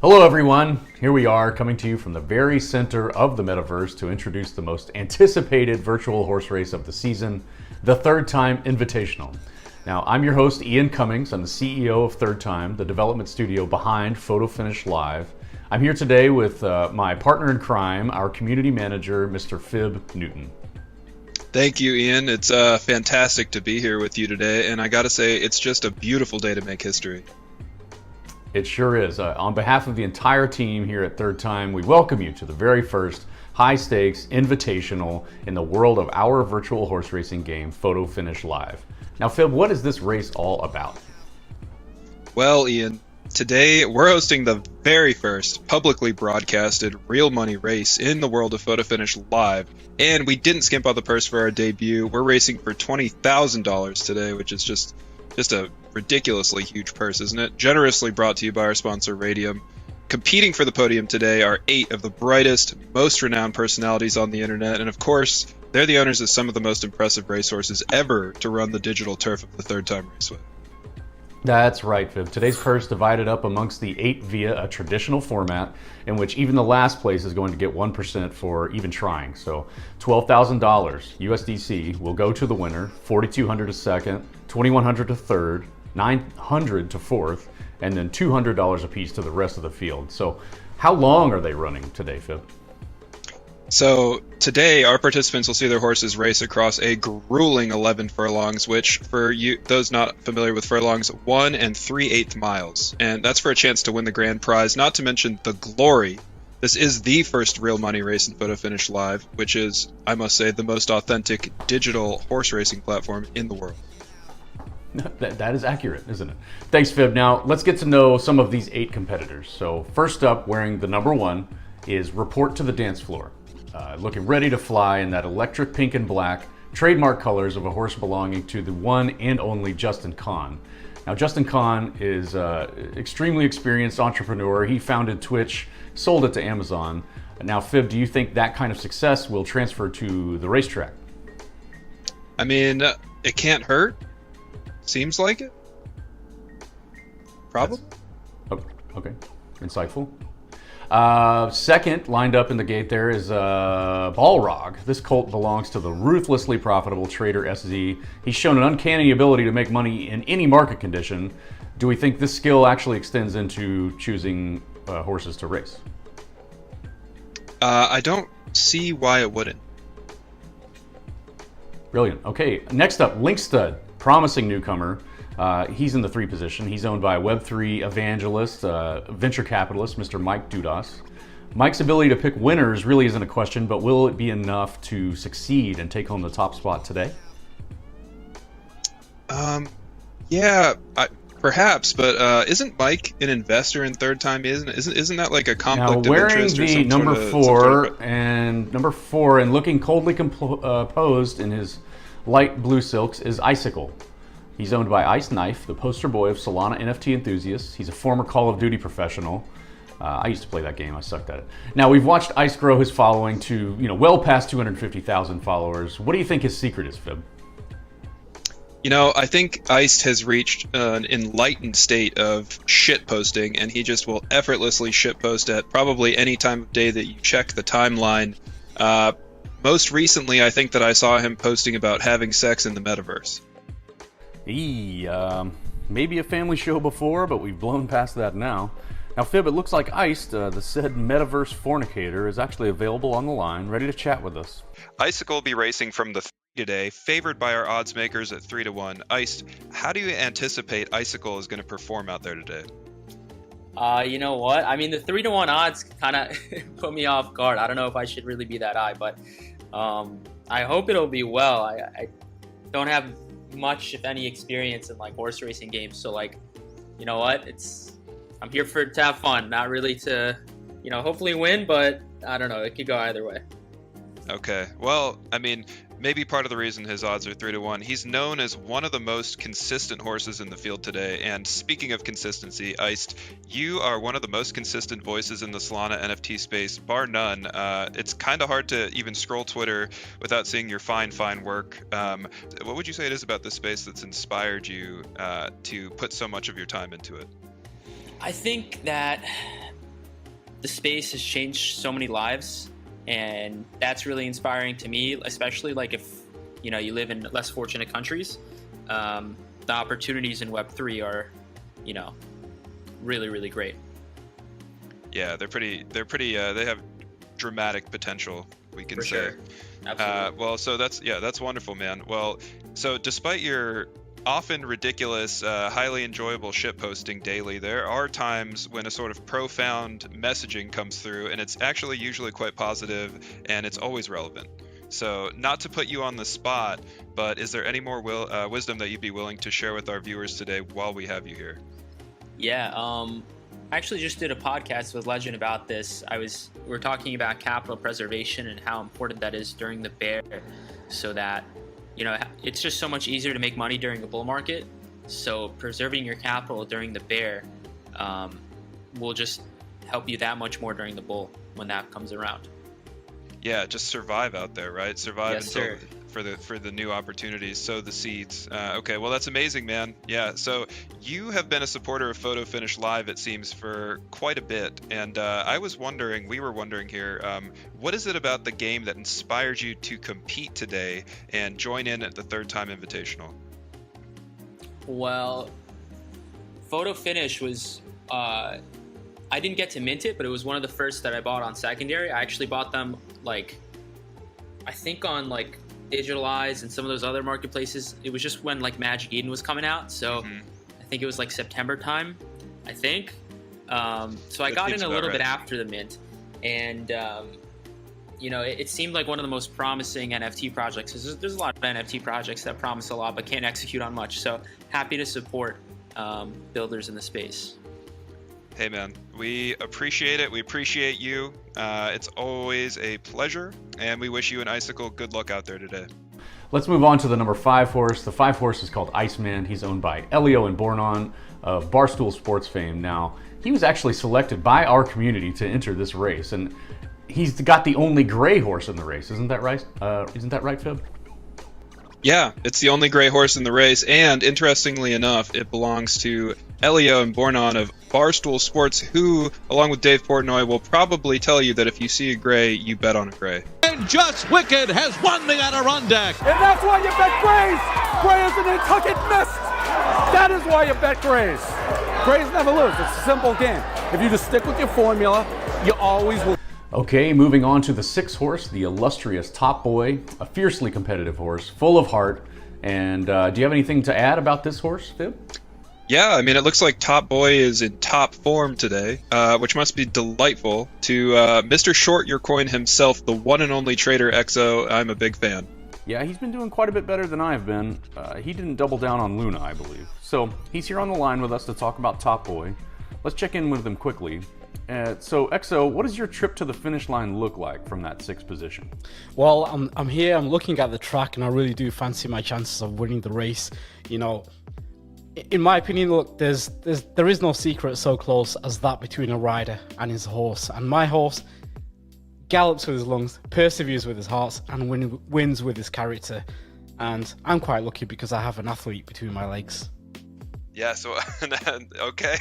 Hello everyone, here we are coming to you from the very center of the metaverse to introduce the most anticipated virtual horse race of the season, the Third Time Invitational. Now, I'm your host, Ian Commix. I'm the CEO of Third Time, the development studio behind Photo Finish Live. I'm here today with my partner in crime, our community manager, Mr. Phib Newton. Thank you, Ian. It's fantastic to be here with you today, and I gotta say, it's just a beautiful day to make history. It sure is. On behalf of the entire team here at Third Time, we welcome you to the very first high-stakes invitational in the world of our virtual horse racing game, Photo Finish Live. Now, Phib, what is this race all about? Well, Ian, today we're hosting the very first publicly broadcasted real money race in the world of Photo Finish Live, and we didn't skimp on the purse for our debut. We're racing for $20,000 today, which is just a ridiculously huge purse, isn't it? Generously brought to you by our sponsor, Raydium. Competing for the podium today are 8 of the brightest, most renowned personalities on the internet, and of course, they're the owners of some of the most impressive racehorses ever to run the digital turf of the Third Time Raceway. That's right, Phib. Today's purse divided up amongst the 8 via a traditional format in which even the last place is going to get 1% for even trying. So $12,000 USDC will go to the winner, $4,200 to second, $2,100 to third, $900 to fourth, and then $200 apiece to the rest of the field. So how long are they running today, Phib? So today, our participants will see their horses race across a grueling 11 furlongs, which for you, those not familiar with furlongs, 1 3/8 miles. And that's for a chance to win the grand prize, not to mention the glory. This is the first real money race in Photo Finish Live, which is, I must say, the most authentic digital horse racing platform in the world. That is accurate, isn't it? Thanks, Phib. Now, let's get to know some of these 8 competitors. So first up, wearing the number 1, is Report to the Dance Floor. Looking ready to fly in that electric pink and black, trademark colors of a horse belonging to the one and only Justin Kan. Now, Justin Kan is an extremely experienced entrepreneur. He founded Twitch, sold it to Amazon. Now, Phib, do you think that kind of success will transfer to the racetrack? I mean, it can't hurt. Seems like it. Probably. Okay, insightful. Second, lined up in the gate there is Balrog. This colt belongs to the ruthlessly profitable trader SZ. He's shown an uncanny ability to make money in any market condition. Do we think this skill actually extends into choosing horses to race? I don't see why it wouldn't. Brilliant. Okay, next up, Link Stud. promising newcomer. He's in the 3 position. He's owned by Web3 evangelist, venture capitalist, Mr. Mike Dudas. Mike's ability to pick winners really isn't a question, but will it be enough to succeed and take home the top spot today? Yeah, perhaps, but isn't Mike an investor in Third Time? Isn't that like a conflict now, of interest or wearing the number number 4 and looking coldly posed in his light blue silks is Icicle. He's owned by Ice Knife, the poster boy of Solana NFT enthusiasts. He's a former Call of Duty professional. I used to play that game. I sucked at it. Now, we've watched Ice grow his following to, well past 250,000 followers. What do you think his secret is, Fib? I think Iced has reached an enlightened state of shit posting, and he just will effortlessly shit post at probably any time of day that you check the timeline. Most recently, I think that I saw him posting about having sex in the metaverse. Maybe a family show before, but we've blown past that now. Now, Fib, it looks like Iced, the said metaverse fornicator, is actually available on the line, ready to chat with us. Icicle will be racing from the 3 today, favored by our odds makers at 3-1. Iced, how do you anticipate Icicle is going to perform out there today? You know what? I mean, the 3-1 odds kind of put me off guard. I don't know if I should really be that high, but I hope it'll be well. I don't have much, if any, experience in like horse racing games, so like, you know what? I'm here to have fun, not really to, hopefully win, but I don't know. It could go either way. Okay. Well, I mean, maybe part of the reason his odds are 3-1, he's known as one of the most consistent horses in the field today. And speaking of consistency, Iced, you are one of the most consistent voices in the Solana NFT space, bar none. It's kind of hard to even scroll Twitter without seeing your fine work. What would you say it is about this space that's inspired you to put so much of your time into it? I think that the space has changed so many lives, and that's really inspiring to me, especially like if you live in less fortunate countries. The opportunities in Web3 are really, really great. Yeah, they have dramatic potential, we can For say. sure. Absolutely. Well, so that's wonderful, man. Well, so despite your often ridiculous, highly enjoyable shitposting daily, there are times when a sort of profound messaging comes through, and it's actually usually quite positive, and it's always relevant. So, not to put you on the spot, but is there any more wisdom that you'd be willing to share with our viewers today while we have you here? Yeah, I actually just did a podcast with Legend about this. We're talking about capital preservation and how important that is during the bear, so that it's just so much easier to make money during a bull market. So preserving your capital during the bear will just help you that much more during the bull when that comes around. Yeah, just survive out there, right? Survive Yes, until sir. for the new opportunities, sow the seeds. Okay, well, that's amazing, man. Yeah, so you have been a supporter of Photo Finish Live, it seems, for quite a bit, and we were wondering here, what is it about the game that inspired you to compete today and join in at the Third Time Invitational? Well, Photo Finish was I didn't get to mint it, but it was one of the first that I bought on secondary. I actually bought them I think on Digitalize and some of those other marketplaces. It was just when Magic Eden was coming out, so I think it was September time, I think. So I got in a little bit after the mint, and it seemed like one of the most promising NFT projects. There's a lot of NFT projects that promise a lot but can't execute on much, so happy to support builders in the space. Hey man, we appreciate it. We appreciate you. It's always a pleasure, and we wish you and Icicle good luck out there today. Let's move on to the number 5 horse. The 5 horse is called Iceman. He's owned by Elio and Bornon of Barstool Sports fame. Now, he was actually selected by our community to enter this race, and he's got the only gray horse in the race. Isn't that right? Isn't that right, Fib? Yeah, it's the only gray horse in the race, and interestingly enough, it belongs to Elio and Bornon of Barstool Sports, who, along with Dave Portnoy, will probably tell you that if you see a gray, you bet on a gray. And Just Wicked has won the Adirondack. And that's why you bet Grays. Gray is a Nantucket Mist. That is why you bet Grays. Grays never lose. It's a simple game. If you just stick with your formula, you always will. Okay, moving on to the 6 horse, the illustrious Top Boy, a fiercely competitive horse, full of heart, And do you have anything to add about this horse, Fib? Yeah, I mean, it looks like Top Boy is in top form today, which must be delightful to Mr. Short Your Coin himself, the one and only trader XO. I'm a big fan. Yeah, he's been doing quite a bit better than I've been. He didn't double down on Luna, I believe. So he's here on the line with us to talk about Top Boy. Let's check in with him quickly. So XO, what does your trip to the finish line look like from that 6th position? Well, I'm here, I'm looking at the track, and I really do fancy my chances of winning the race. You know, in my opinion, look, there is no secret so close as that between a rider and his horse. And my horse gallops with his lungs, perseveres with his heart, and wins with his character. And I'm quite lucky because I have an athlete between my legs. Yeah, so, okay.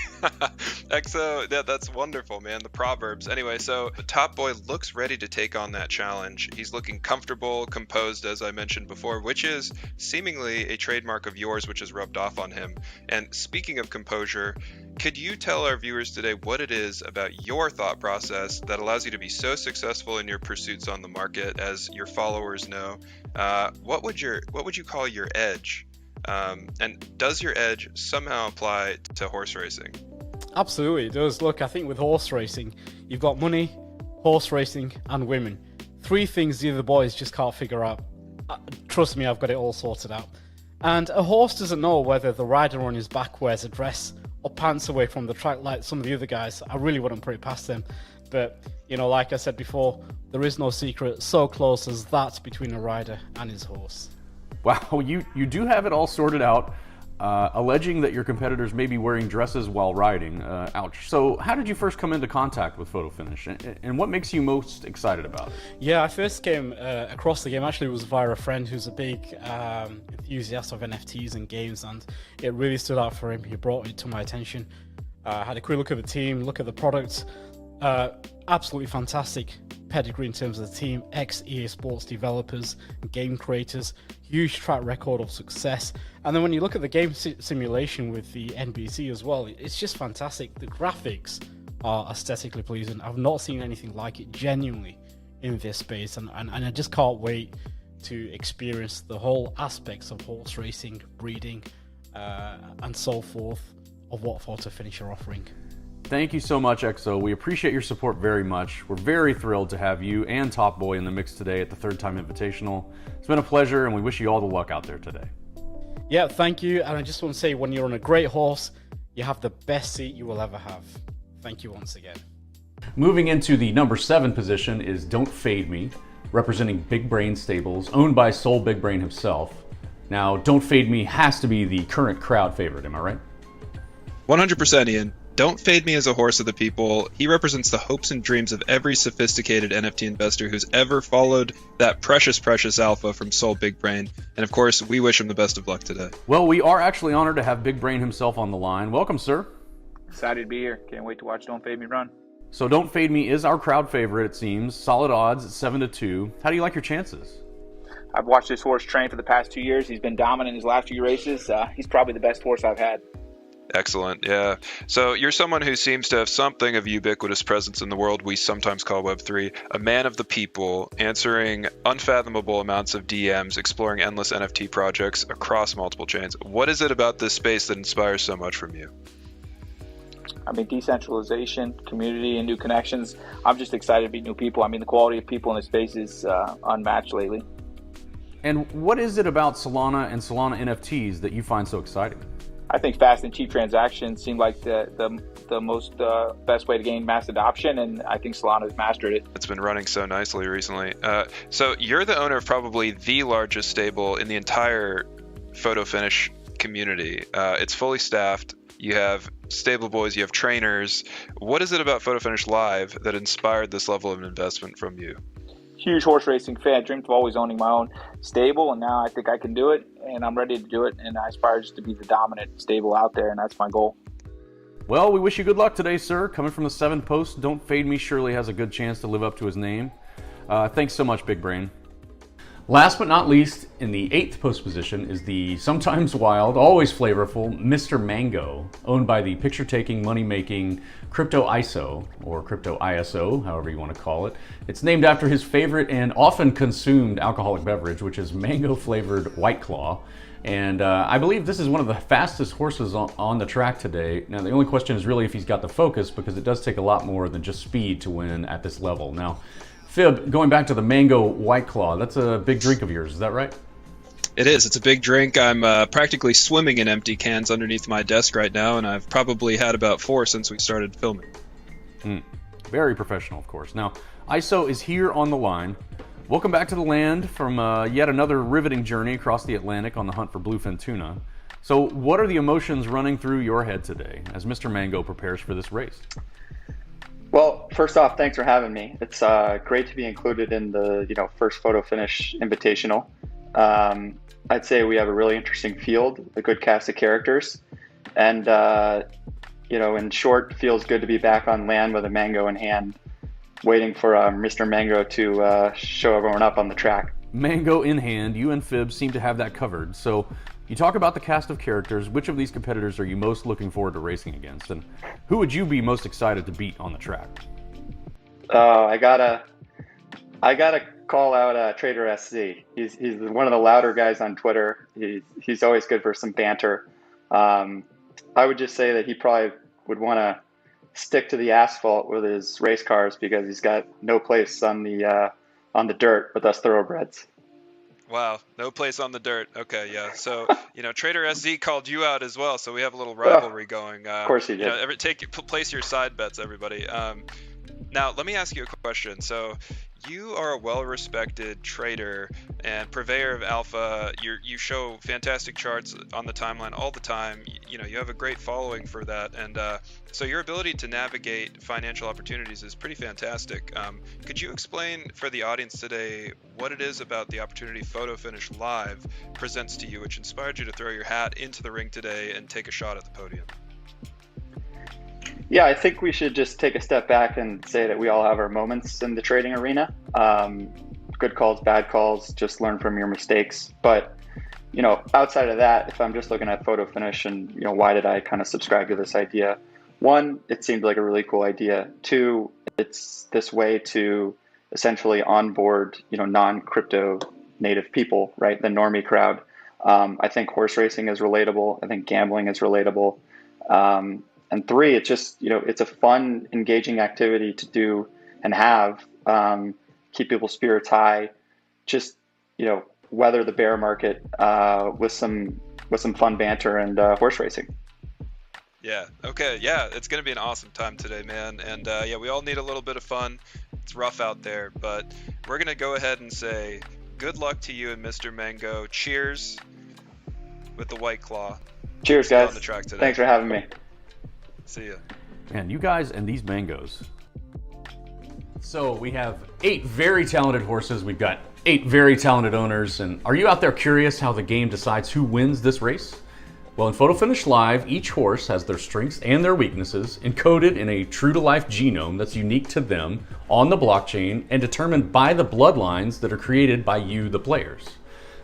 XO, that's wonderful, man. The proverbs. Anyway, so the Top Boy looks ready to take on that challenge. He's looking comfortable, composed, as I mentioned before, which is seemingly a trademark of yours, which has rubbed off on him. And speaking of composure, could you tell our viewers today what it is about your thought process that allows you to be so successful in your pursuits on the market, as your followers know? What would you call your edge? And does your edge somehow apply to horse racing? Absolutely, it does. Look, I think with horse racing, you've got money, horse racing, and women. 3 things the other boys just can't figure out. Trust me, I've got it all sorted out. And a horse doesn't know whether the rider on his back wears a dress or pants away from the track like some of the other guys. I really wouldn't put it past them. But, you know, like I said before, there is no secret so close as that between a rider and his horse. Wow, you do have it all sorted out, alleging that your competitors may be wearing dresses while riding. Ouch. So how did you first come into contact with Photo Finish, and what makes you most excited about it? Yeah, I first came across the game, actually it was via a friend who's a big enthusiast of NFTs and games, and it really stood out for him. He brought it to my attention. Had a quick look at the team, look at the product. Absolutely fantastic pedigree in terms of the team, ex-EA Sports developers, game creators, huge track record of success. And then when you look at the game simulation with the NBC as well, it's just fantastic. The graphics are aesthetically pleasing. I've not seen anything like it genuinely in this space, and I just can't wait to experience the whole aspects of horse racing, breeding, and so forth of what Photo Finish are offering. Thank you so much, XO. We appreciate your support very much. We're very thrilled to have you and Top Boy in the mix today at the Third Time Invitational. It's been a pleasure, and we wish you all the luck out there today. Yeah, thank you. And I just want to say, when you're on a great horse, you have the best seat you will ever have. Thank you once again. Moving into the number 7 position is Don't Fade Me, representing Big Brain Stables, owned by Soul Big Brain himself. Now, Don't Fade Me has to be the current crowd favorite, am I right? 100%, Ian. Don't Fade Me as a horse of the people. He represents the hopes and dreams of every sophisticated NFT investor who's ever followed that precious, precious alpha from Soul Big Brain. And of course, we wish him the best of luck today. Well, we are actually honored to have Big Brain himself on the line. Welcome, sir. Excited to be here. Can't wait to watch Don't Fade Me run. So Don't Fade Me is our crowd favorite, it seems. Solid odds at 7-2. How do you like your chances? I've watched this horse train for the past 2 years. He's been dominant in his last few races. He's probably the best horse I've had. Excellent, yeah. So you're someone who seems to have something of ubiquitous presence in the world we sometimes call Web3, a man of the people, answering unfathomable amounts of DMs, exploring endless NFT projects across multiple chains. What is it about this space that inspires so much from you? I mean, decentralization, community, and new connections. I'm just excited to meet new people. I mean, the quality of people in this space is unmatched lately. And what is it about Solana and Solana NFTs that you find so exciting? I think fast and cheap transactions seem like the most best way to gain mass adoption, and I think Solana has mastered it. It's been running so nicely recently. So you're the owner of probably the largest stable in the entire Photo Finish community. It's fully staffed. You have stable boys, you have trainers. What is it about Photo Finish Live that inspired this level of investment from you? Huge horse racing fan, dreamed of always owning my own stable, and now I think I can do it, and I'm ready to do it, and I aspire just to be the dominant stable out there, and that's my goal. Well, we wish you good luck today, sir. Coming from the 7th post, Don't Fade Me surely has a good chance to live up to his name. Thanks so much, Big Brain. Last but not least, in the 8th post position is the sometimes wild, always flavorful Mr. Mango, owned by the picture-taking, money-making Crypto ISO, or Crypto ISO, however you want to call it. It's named after his favorite and often consumed alcoholic beverage, which is mango-flavored White Claw. And I believe this is one of the fastest horses on the track today. Now, the only question is really if he's got the focus, because it does take a lot more than just speed to win at this level. Now, Fib, going back to the Mango White Claw, that's a big drink of yours, is that right? It is. It's a big drink. I'm practically swimming in empty cans underneath my desk right now, and I've probably had about 4 since we started filming. Very professional, of course. Now, ISO is here on the line. Welcome back to the land from yet another riveting journey across the Atlantic on the hunt for bluefin tuna. So what are the emotions running through your head today as Mr. Mango prepares for this race? Well, first off, thanks for having me. It's great to be included in the first photo finish invitational. I'd say we have a really interesting field, a good cast of characters, and in short, feels good to be back on land with a mango in hand, waiting for Mr. Mango to show everyone up on the track. Mango in hand, you and Fib seem to have that covered. So you talk about the cast of characters. Which of these competitors are you most looking forward to racing against? And who would you be most excited to beat on the track? I gotta call out Trader SC. He's one of the louder guys on Twitter. He's always good for some banter. I would just say that he probably would want to stick to the asphalt with his race cars because he's got no place on the dirt with us thoroughbreds. Wow, no place on the dirt. Okay, yeah. So, Trader SZ called you out as well, so we have a little rivalry going. Of course he did. Place your side bets, everybody. Now, let me ask you a question. So, you are a well-respected trader and purveyor of alpha. You show fantastic charts on the timeline all the time. You have a great following for that, and so your ability to navigate financial opportunities is pretty fantastic. Could you explain for the audience today what it is about the opportunity Photo Finish Live presents to you, which inspired you to throw your hat into the ring today and take a shot at the podium? Yeah, I think we should just take a step back and say that we all have our moments in the trading arena. Good calls, bad calls, just learn from your mistakes. But, outside of that, if I'm just looking at Photo Finish and, why did I kind of subscribe to this idea? 1, it seemed like a really cool idea. 2, it's this way to essentially onboard, non-crypto native people, right? The normie crowd. I think horse racing is relatable. I think gambling is relatable. And 3, it's just, it's a fun, engaging activity to do and have, keep people's spirits high, just, weather the bear market with some fun banter and horse racing. Yeah. Okay. Yeah. It's going to be an awesome time today, man. And we all need a little bit of fun. It's rough out there, but we're going to go ahead and say good luck to you and Mr. Mango. Cheers with the White Claw. Cheers, guys. On the track today. Thanks for having me. See ya. Man, you guys and these mangoes. So we have 8 very talented horses. We've got 8 very talented owners. And are you out there curious how the game decides who wins this race? Well, in Photo Finish Live, each horse has their strengths and their weaknesses encoded in a true-to-life genome that's unique to them on the blockchain and determined by the bloodlines that are created by you, the players.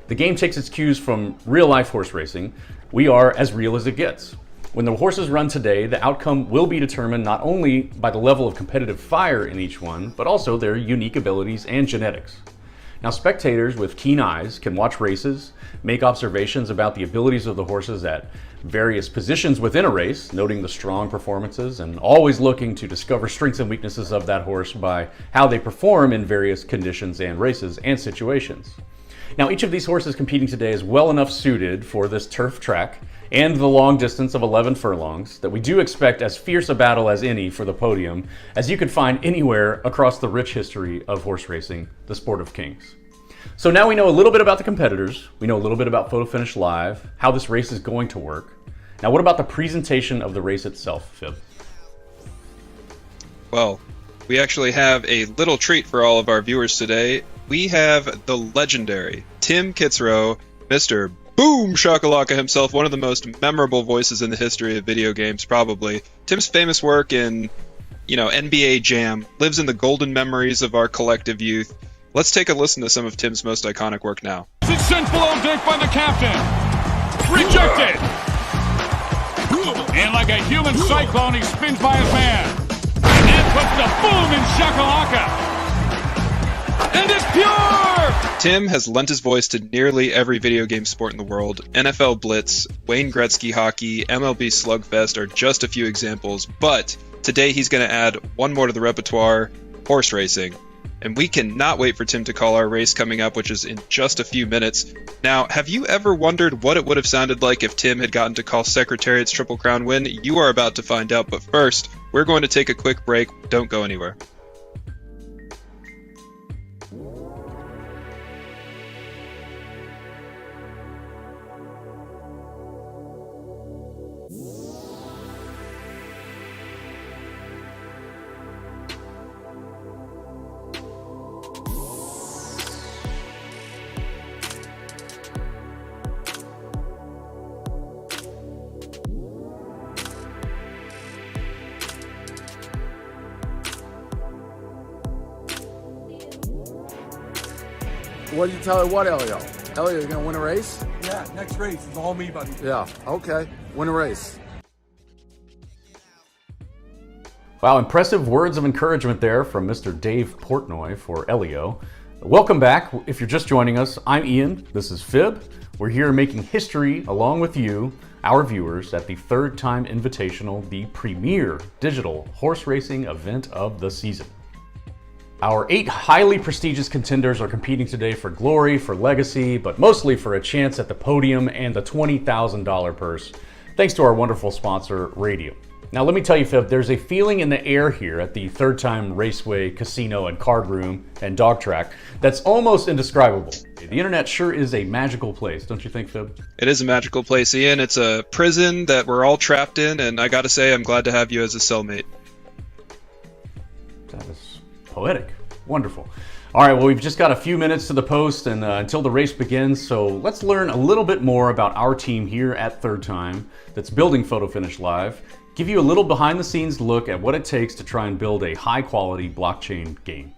The game takes its cues from real-life horse racing. We are as real as it gets. When the horses run today, the outcome will be determined not only by the level of competitive fire in each one, but also their unique abilities and genetics. Now, spectators with keen eyes can watch races, make observations about the abilities of the horses at various positions within a race, noting the strong performances and always looking to discover strengths and weaknesses of that horse by how they perform in various conditions and races and situations. Now, each of these horses competing today is well enough suited for this turf track and the long distance of 11 furlongs that we do expect as fierce a battle as any for the podium as you could find anywhere across the rich history of horse racing, the sport of kings. So now we know a little bit about the competitors, we know a little bit about Photo Finish Live, how this race is going to work. Now what about the presentation of the race itself, Fib? Well, we actually have a little treat for all of our viewers today. We have the legendary Tim Kitzrow, Mr. Boom Shakalaka himself, one of the most memorable voices in the history of video games, probably. Tim's famous work in, NBA Jam lives in the golden memories of our collective youth. Let's take a listen to some of Tim's most iconic work now. It's sent below deck by the captain. Rejected. And like a human cyclone, he spins by his man. And puts the boom in shakalaka. And it's pure! Tim has lent his voice to nearly every video game sport in the world. NFL Blitz, Wayne Gretzky hockey, MLB Slugfest are just a few examples, but today he's going to add one more to the repertoire, horse racing. And we cannot wait for Tim to call our race coming up, which is in just a few minutes. Now, have you ever wondered what it would have sounded like if Tim had gotten to call Secretariat's Triple Crown win? You are about to find out, but first, we're going to take a quick break. Don't go anywhere. What do you tell her what, Elio? Elio, you gonna win a race? Yeah, next race is all me, buddy. Yeah, okay. Win a race. Wow, impressive words of encouragement there from Mr. Dave Portnoy for Elio. Welcome back. If you're just joining us, I'm Ian. This is Fib. We're here making history along with you, our viewers, at the Third Time Invitational, the premier digital horse racing event of the season. Our 8 highly prestigious contenders are competing today for glory, for legacy, but mostly for a chance at the podium and the $20,000 purse, thanks to our wonderful sponsor, Raydium. Now let me tell you, Fib, there's a feeling in the air here at the Third Time Raceway Casino and Card Room and Dog Track that's almost indescribable. The internet sure is a magical place, don't you think, Fib? It is a magical place, Ian. It's a prison that we're all trapped in, and I gotta say, I'm glad to have you as a cellmate. That is poetic. Wonderful. All right, well, we've just got a few minutes to the post and until the race begins, so let's learn a little bit more about our team here at Third Time that's building Photo Finish Live, give you a little behind-the-scenes look at what it takes to try and build a high-quality blockchain game.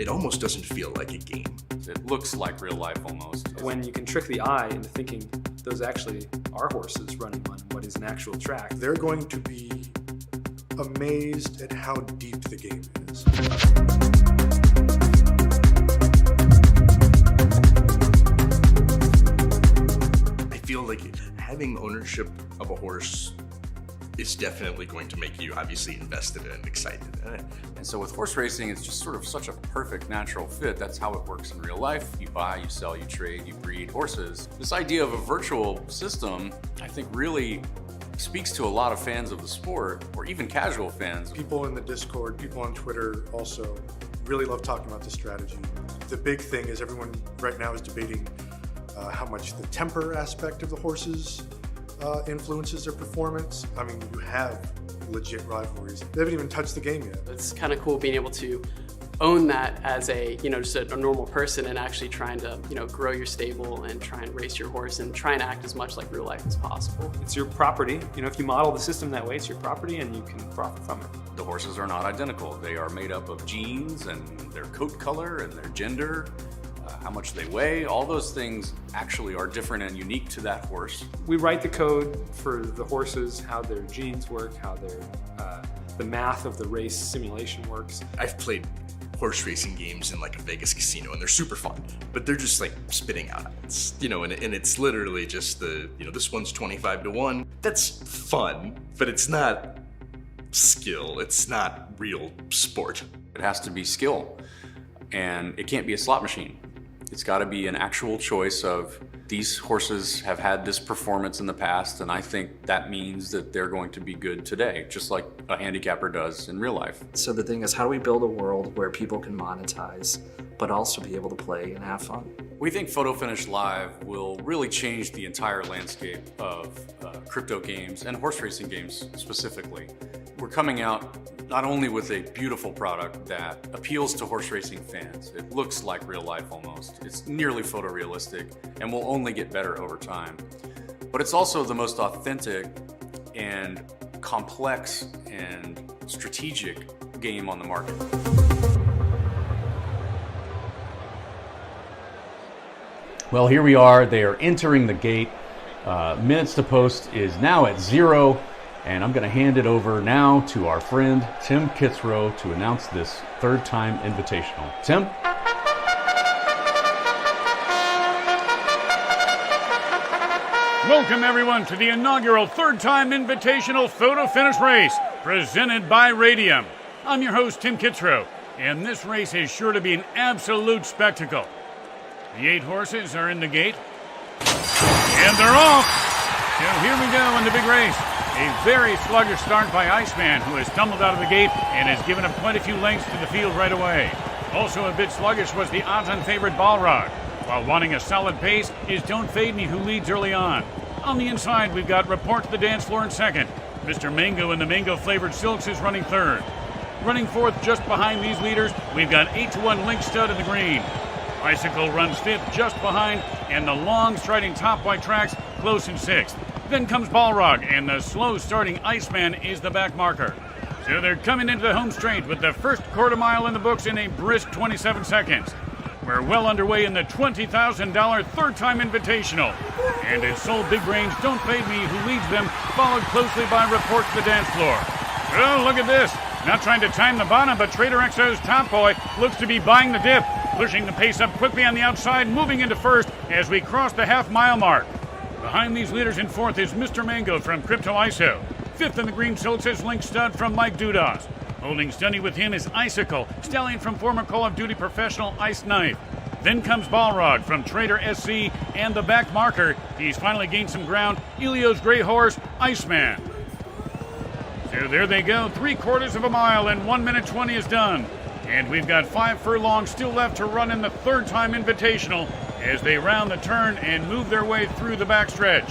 It almost doesn't feel like a game. It looks like real life almost. When you can trick the eye into thinking those actually are horses running on what is an actual track. They're going to be amazed at how deep the game is. I feel like having ownership of a horse is definitely going to make you obviously invested and excited in it. And so with horse racing, it's just sort of such a perfect natural fit. That's how it works in real life. You buy, you sell, you trade, you breed horses. This idea of a virtual system, I think really speaks to a lot of fans of the sport, or even casual fans. People in the Discord, people on Twitter also really love talking about the strategy. The big thing is everyone right now is debating how much the temper aspect of the horses influences their performance. I mean, you have legit rivalries. They haven't even touched the game yet. It's kind of cool being able to own that as a, just a normal person and actually trying to, grow your stable and try and race your horse and try and act as much like real life as possible. It's your property. If you model the system that way, it's your property and you can profit from it. The horses are not identical. They are made up of genes and their coat color and their gender, how much they weigh. All those things actually are different and unique to that horse. We write the code for the horses, how their genes work, how their the math of the race simulation works. I've played horse racing games in like a Vegas casino and they're super fun, but they're just like spitting out odds, and it's literally just this one's 25 to 1. That's fun, but it's not skill. It's not real sport. It has to be skill, and it can't be a slot machine. It's got to be an actual choice of these horses have had this performance in the past, and I think that means that they're going to be good today, just like a handicapper does in real life. So the thing is, how do we build a world where people can monetize, but also be able to play and have fun? We think Photo Finish Live will really change the entire landscape of crypto games and horse racing games specifically. We're coming out not only with a beautiful product that appeals to horse racing fans. It looks like real life almost. It's nearly photorealistic and will only get better over time. But it's also the most authentic and complex and strategic game on the market. Well, here we are. They are entering the gate. Minutes to post is now at 0. And I'm going to hand it over now to our friend Tim Kitzrow to announce this third-time invitational. Tim? Welcome, everyone, to the inaugural third-time invitational photo finish race presented by Raydium. I'm your host, Tim Kitzrow, and this race is sure to be an absolute spectacle. The 8 horses are in the gate, and they're off. So here we go in the big race. A very sluggish start by Iceman, who has stumbled out of the gate and has given up quite a few lengths to the field right away. Also a bit sluggish was the odds-on favorite Balrog, while wanting a solid pace is Don't Fade Me, who leads early on. On the inside, we've got Report to the Dance Floor in second. Mr. Mango and the Mango-flavored Silks is running third. Running fourth just behind these leaders, we've got 8-1 Link Stud in the green. Icicle runs fifth just behind, and the long striding top white tracks close in sixth. Then comes Balrog, and the slow-starting Iceman is the back marker. So they're coming into the home straight with the first quarter mile in the books in a brisk 27 seconds. We're well underway in the $20,000 third-time invitational. And it's Soul Big Range Don't Fade Me who leads them, followed closely by Report to the Dance Floor. Oh, look at this. Not trying to time the bottom, but Trader XO's Top Boy looks to be buying the dip, pushing the pace up quickly on the outside, moving into first as we cross the half-mile mark. Behind these leaders in fourth is Mr. Mango from Crypto ISO. Fifth in the green silks is Link Stud from Mike Dudas. Holding steady with him is Icicle, stallion from former Call of Duty professional Ice Knife. Then comes Balrog from Trader SC and the back marker. He's finally gained some ground. Elio's gray horse, Iceman. So there they go, 3/4 of a mile and 1 minute 20 is done. And we've got 5 furlongs still left to run in the third-time invitational as they round the turn and move their way through the backstretch.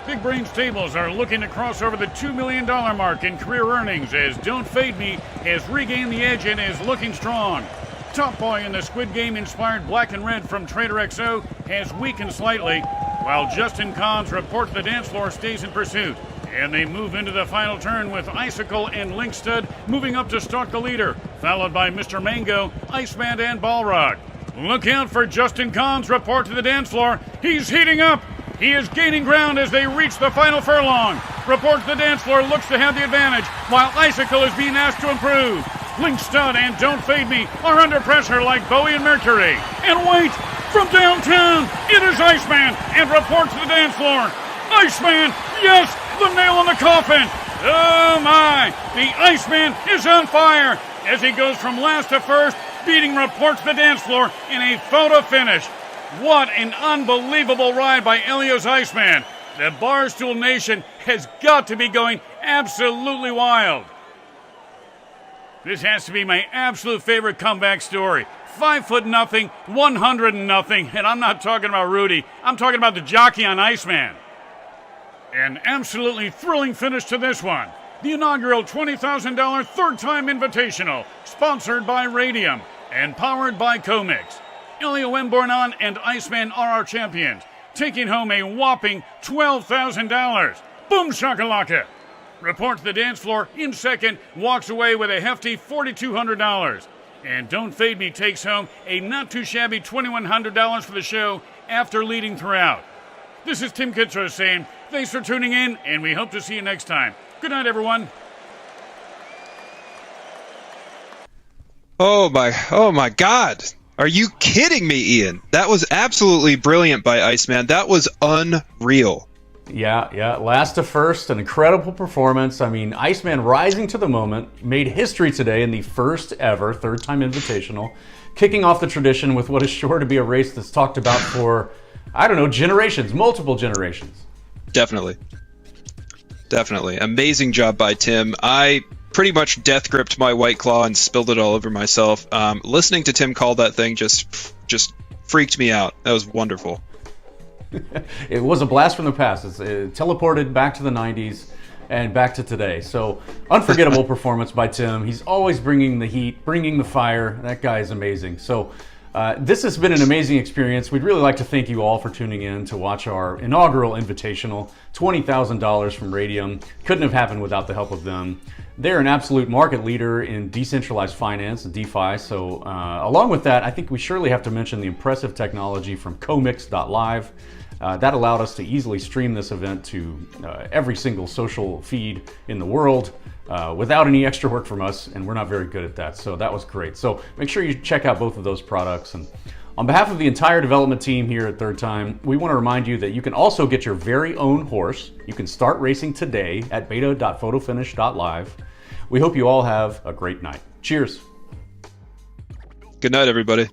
Big Brain Stables are looking to cross over the $2 million mark in career earnings as Don't Fade Me has regained the edge and is looking strong. Top Boy in the Squid Game-inspired black and red from Trader XO has weakened slightly, while Justin Kahn's Report to the Dance Floor stays in pursuit. And they move into the final turn with Icicle and Link Stud moving up to stalk the leader, followed by Mr. Mango, Iceman, and Balrog. Look out for Justin Kahn's Report to the Dance Floor. He's heating up. He is gaining ground as they reach the final furlong. Report to the Dance Floor looks to have the advantage, while Icicle is being asked to improve. Link Stud and Don't Fade Me are under pressure like Bowie and Mercury. And wait, from downtown, it is Iceman and Report to the Dance Floor. Iceman, yes, the nail in the coffin. Oh my, the Iceman is on fire as he goes from last to first, beating Report to the Dance Floor in a photo finish. What an unbelievable ride by Elio's Iceman. The Barstool Nation has got to be going absolutely wild. This has to be my absolute favorite comeback story. 5'0", 100 and nothing, and I'm not talking about Rudy. I'm talking about the jockey on Iceman. An absolutely thrilling finish to this one. The inaugural $20,000 third-time invitational, sponsored by Raydium and powered by Commix. Elio Mbornan and Iceman are our champions, taking home a whopping $12,000. Boom shakalaka! Report to the Dance Floor in second walks away with a hefty $4,200. And Don't Fade Me takes home a not-too-shabby $2,100 for the show after leading throughout. This is Tim Kitzrow saying thanks for tuning in, and we hope to see you next time. Good night, everyone. Oh my God. Are you kidding me, Ian? That was absolutely brilliant by Iceman. That was unreal. Yeah. Last to first, an incredible performance. I mean, Iceman rising to the moment, made history today in the first ever third-time invitational, kicking off the tradition with what is sure to be a race that's talked about for, I don't know, generations, multiple generations. Definitely. Amazing job by Tim. I pretty much death gripped my White Claw and spilled it all over myself. Listening to Tim call that thing just freaked me out. That was wonderful. It was a blast from the past. It's teleported back to the 90s and back to today. So unforgettable performance by Tim. He's always bringing the heat, bringing the fire. That guy is amazing. So This has been an amazing experience. We'd really like to thank you all for tuning in to watch our inaugural Invitational, $20,000 from Raydium. Couldn't have happened without the help of them. They're an absolute market leader in decentralized finance, DeFi. So along with that, I think we surely have to mention the impressive technology from Commix.live. That allowed us to easily stream this event to every single social feed in the world without any extra work from us, and we're not very good at that, so that was great. So make sure you check out both of those products. And on behalf of the entire development team here at Third Time, we want to remind you that you can also get your very own horse. You can start racing today at beta.photofinish.live. We hope you all have a great night. Cheers. Good night, everybody.